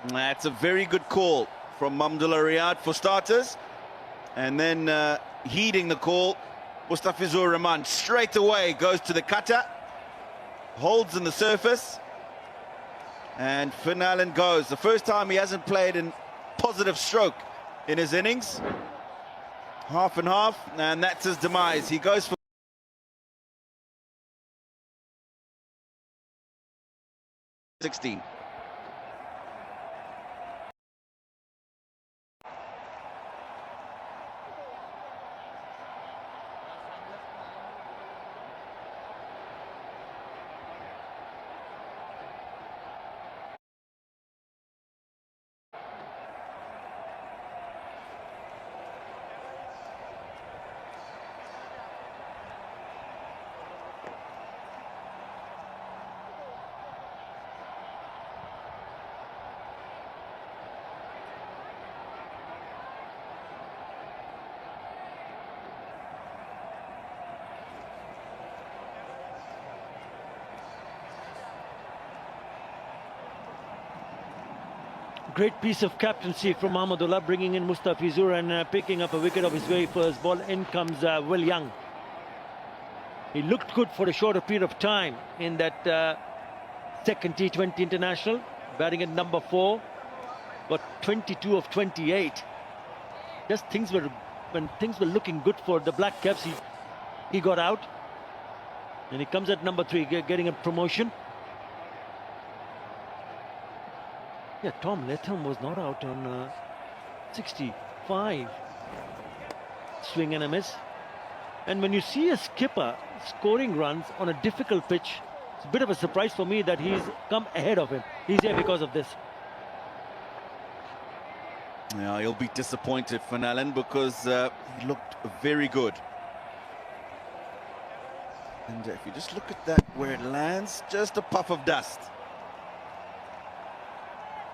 That's a very good call from Mamdullah Riyad for starters. And then heeding the call, Mustafizur Rahman straight away goes to the cutter, holds in the surface, and Finn Allen goes. The first time he hasn't played in positive stroke in his innings. Half and half, and that's his demise. He goes for 16. Great piece of captaincy from Mahmudullah, bringing in Mustafizur and picking up a wicket of his very first ball. In comes Will Young. He looked good for a shorter period of time in that second T20 international, batting at number 4, got 22 of 28. Just when things were looking good for the Black Caps, he got out, and he comes at number 3, getting a promotion. Yeah, Tom Latham was not out on 65. Swing and a miss. And when you see a skipper scoring runs on a difficult pitch, it's a bit of a surprise for me that he's come ahead of him. He's here because of this. Yeah, he'll be disappointed, Finn Allen, because he looked very good. And if you just look at that, where it lands, just a puff of dust.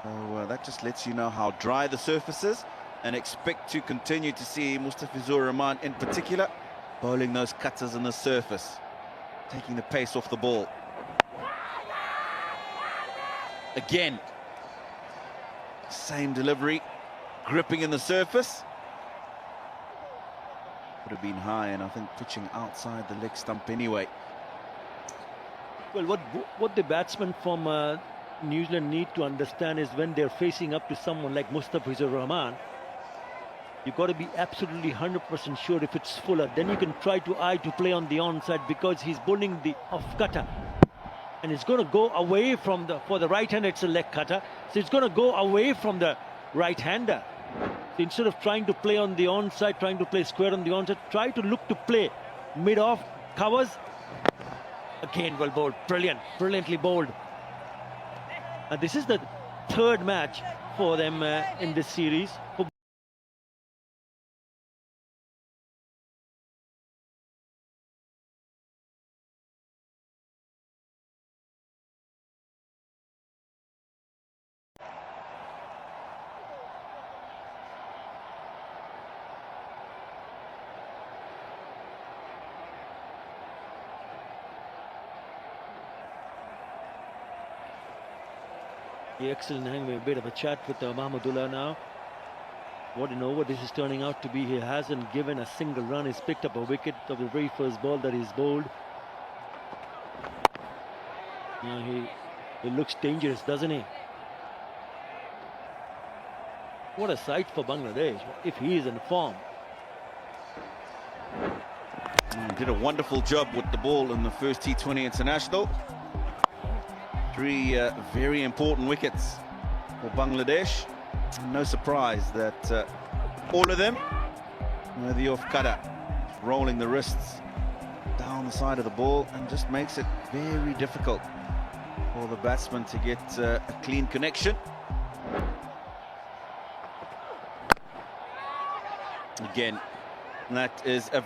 So that just lets you know how dry the surface is, and expect to continue to see Mustafizur Rahman in particular bowling those cutters on the surface, taking the pace off the ball. Again, same delivery, gripping in the surface. Would have been high, and I think pitching outside the leg stump anyway. Well, what the batsmen from New Zealand need to understand is when they're facing up to someone like Mustafizur Rahman, you've got to be absolutely 100% sure if it's fuller. Then you can try to play on the onside, because he's bowling the off cutter, and it's going to go away from for the right hand, it's a leg cutter, so it's going to go away from the right hander. So instead of trying to play on the onside, trying to play square on the onside, try to look to play mid off, covers. Again, well bowled, brilliantly bowled. And this is the third match for them in this series. Excellent, having a bit of a chat with Mahmudullah now. What an over this is turning out to be. He hasn't given a single run. He's picked up a wicket of the very first ball that he's bowled. He looks dangerous, doesn't he? What a sight for Bangladesh if he is in form. Did a wonderful job with the ball in the first T20 international. 3 very important wickets for Bangladesh. No surprise that all of them were the off cutter, rolling the wrists down the side of the ball, and just makes it very difficult for the batsman to get a clean connection. Again, that is a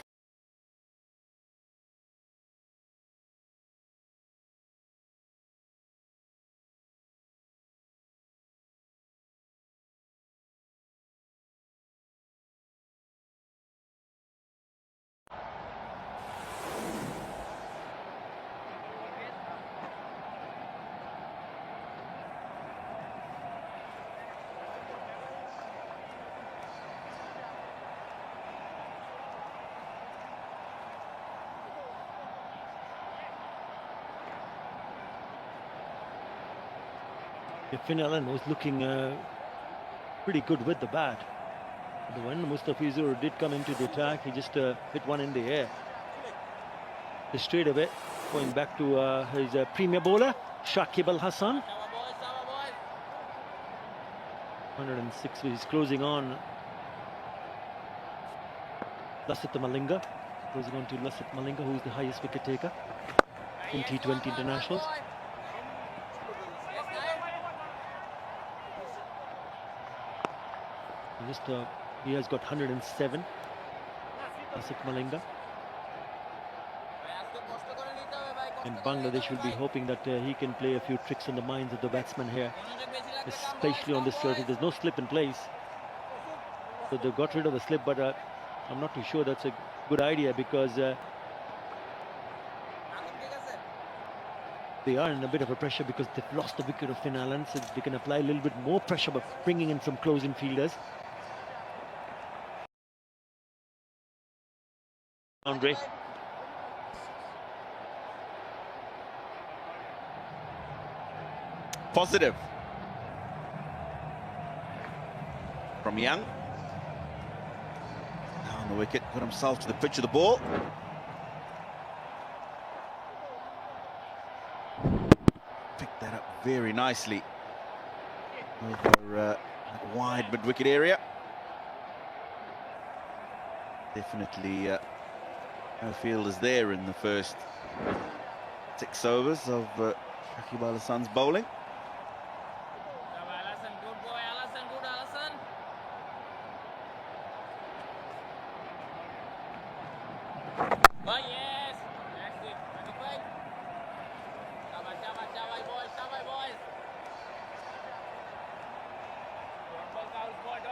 Finn Allen was looking pretty good with the bat. But when Mustafizur did come into the attack, he just hit one in the air. Just straight away, going back to his premier bowler, Shakib Al Hasan. 106, he's closing on Lasith Malinga. Closing on to Lasith Malinga, who is the highest wicket taker in T20 internationals. He has got 107, Lasith Malinga. And Bangladesh will be hoping that he can play a few tricks on the minds of the batsmen here, especially on this surface. There's no slip in place, so they got rid of the slip, but I'm not too sure that's a good idea, because they are in a bit of a pressure because they've lost the wicket of Finn Allen, so they can apply a little bit more pressure by bringing in some closing fielders. Andre. Positive from Young. Down the wicket, got himself to the pitch of the ball. Picked that up very nicely over that wide mid-wicket area. Definitely no fielders there in the first 6 overs of Shakib Al Hasan's bowling.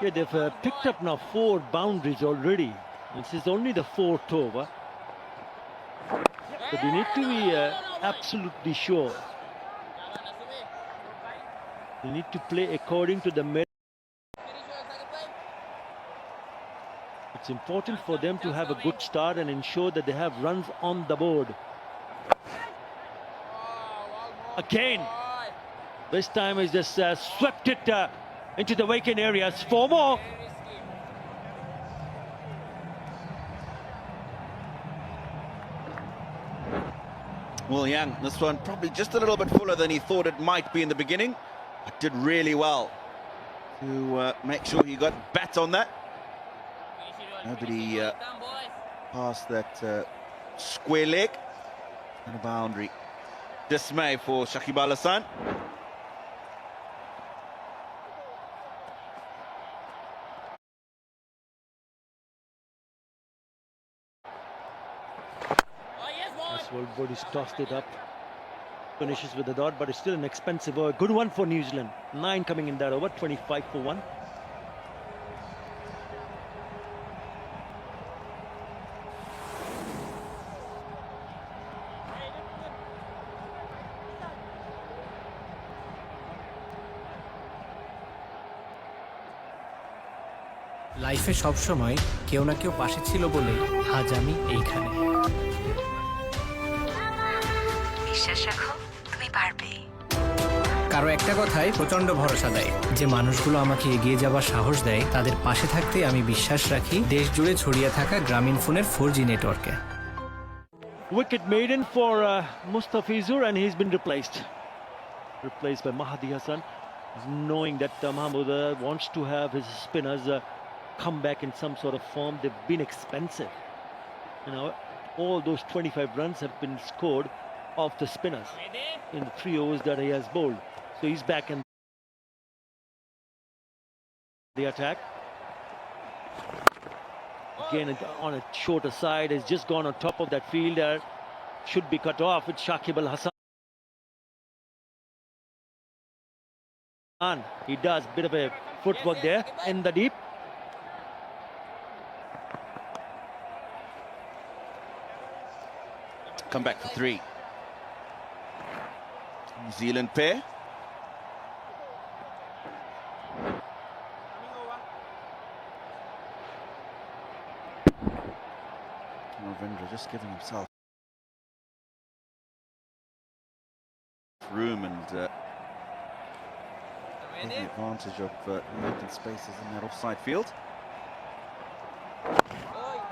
Yeah, they've picked up now 4 boundaries already. This is only the 4th over. So they need to be absolutely sure. They need to play according to the merit. It's important for them to have a good start and ensure that they have runs on the board. Again, this time he's just swept it into the vacant areas. 4 more. Well, Young, this one probably just a little bit fuller than he thought it might be in the beginning, but did really well to make sure he got bat on that. Nobody past that square leg, and a boundary. Dismay for Shakib Al Hasan. Body's tossed it up, finishes with a dot, but it's still an expensive over. Good one for New Zealand. 9 coming in that over, 25 for 1. লাইফে সব সময় কেউ না কেউ পাশে ছিল বলে আজ আমি এইখানে। বিশ্বাস রাখো, তুমি পারবে। কারো একটা কথাই প্রচন্ড ভরসা দেয়, যে মানুষগুলো আমাকে এগিয়ে যাবার সাহস দেয়, তাদের পাশে থাকতে আমি বিশ্বাস রাখি দেশ জুড়ে ছড়িয়ে থাকা গ্রামীণ ফোনের 4G নেটওয়ার্কে। Wicket maiden for Mustafizur, and he's been replaced by Mahdi Hasan, knowing that Mahmood wants to have his spinners come back in some sort of form. They've been expensive. You know, all those 25 runs have been scored off the spinners in the 3 overs that he has bowled. So he's back in the attack. Again on a shorter side, has just gone on top of that fielder. Should be cut off with Shakib Al Hasan. He does bit of a footwork there in the deep. Come back for 3. New Zealand pair. Ravindra just giving himself room and Take the advantage of open spaces in that offside field.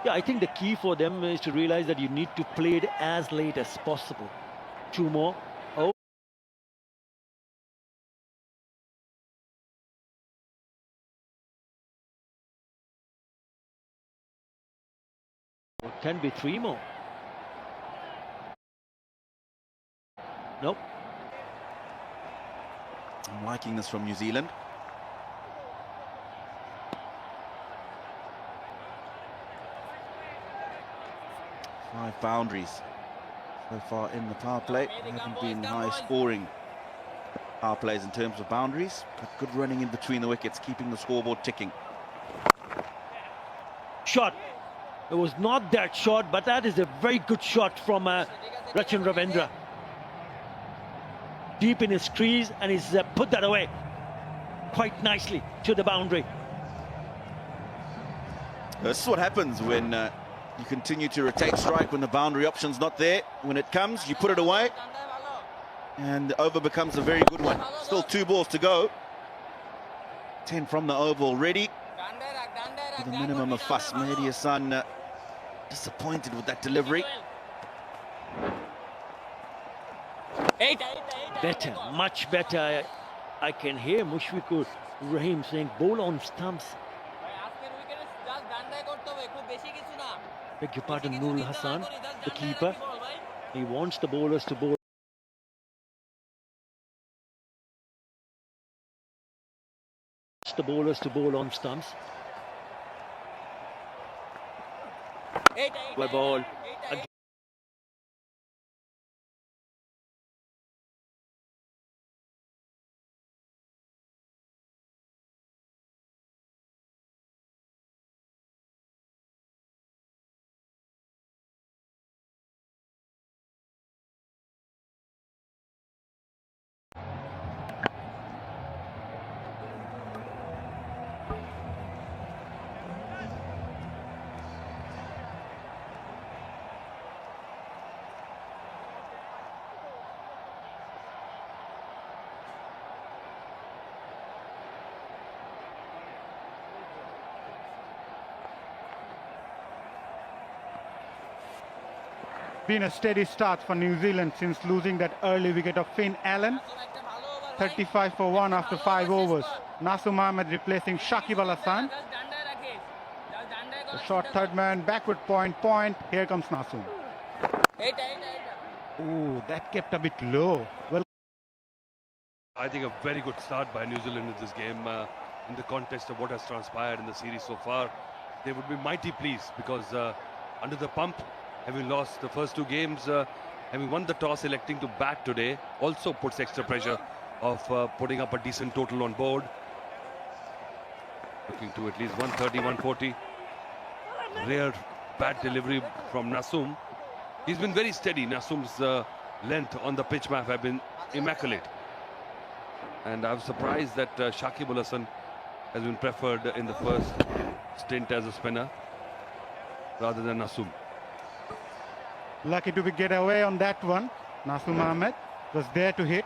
Yeah, I think the key for them is to realize that you need to play it as late as possible. Two more. Oh. It can be three more. Nope. I'm liking this from New Zealand. Five boundaries so far in the power play. Haven't been high scoring power plays in terms of boundaries, but good running in between the wickets, keeping the scoreboard ticking. Shot. It was not that shot, but that is a very good shot from Rachin Ravindra. Deep in his crease, and he's put that away quite nicely to the boundary. This is what happens when you continue to rotate strike when the boundary option's not there. When it comes, you put it away, and the over becomes a very good one. Still 2 balls to go. 10 from the over already. With a minimum of fuss. Mahdi Hassan disappointed with that delivery. Better, much better. I can hear Mushfiqur Rahim saying bowl on stumps. Beg your pardon, Nurul Hassan, the keeper. He wants the bowlers to bowl. The bowlers to bowl on stumps. Well ball. Been a steady start for New Zealand since losing that early wicket of Finn Allen. 35 for 1 after 5 overs. Nasum Ahmed replacing Shakib Al Hasan. The short third man, backward point. Here comes Nasum. Oh, that kept a bit low. Well, I think a very good start by New Zealand in this game. In the context of what has transpired in the series so far, they would be mighty pleased because under the pump, having lost the first 2 games, having won the toss, electing to bat today also puts extra pressure of putting up a decent total on board. Looking to at least 130, 140. Rare bat delivery from Nasum. He's been very steady. Nasum's length on the pitch map have been immaculate. And I'm surprised that Shakib Al Hasan has been preferred in the first stint as a spinner rather than Nasum. lucky to get away on that one. Nasum Ahmed was there to hit.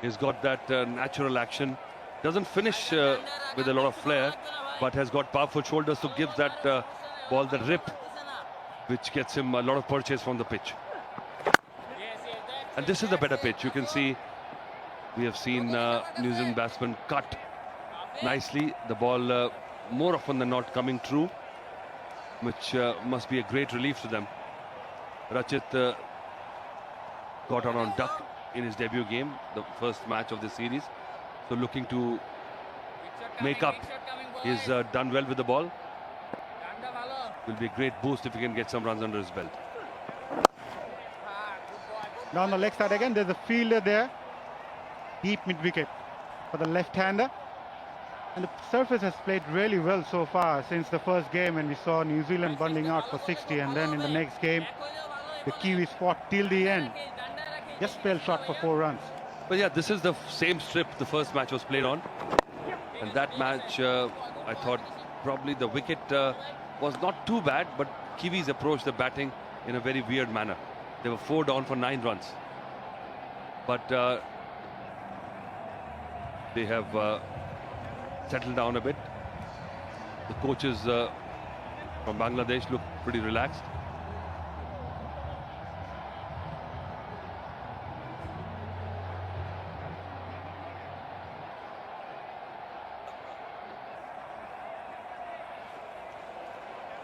He's got that natural action. Doesn't finish with a lot of flair, but has got powerful shoulders to give that ball the rip, which gets him a lot of purchase from the pitch. And this is a better pitch. You can see we have seen New Zealand batsmen cut nicely. The ball more often than not coming through, which must be a great relief to them. Rachit got on duck in his debut game, the first match of the series. So looking to make up. He's done well with the ball. Will be a great boost if he can get some runs under his belt. Down the leg side again, there's a fielder there. Deep mid-wicket for the left-hander. And the surface has played really well so far since the first game when we saw New Zealand bundling out for 60, and then in the next game, the Kiwis fought till the end. Just fell short for 4 runs. But yeah, this is the same strip the first match was played on. And that match, I thought probably the wicket was not too bad, but Kiwis approached the batting in a very weird manner. They were 4 down for 9 runs. But they have settled down a bit. The coaches from Bangladesh look pretty relaxed.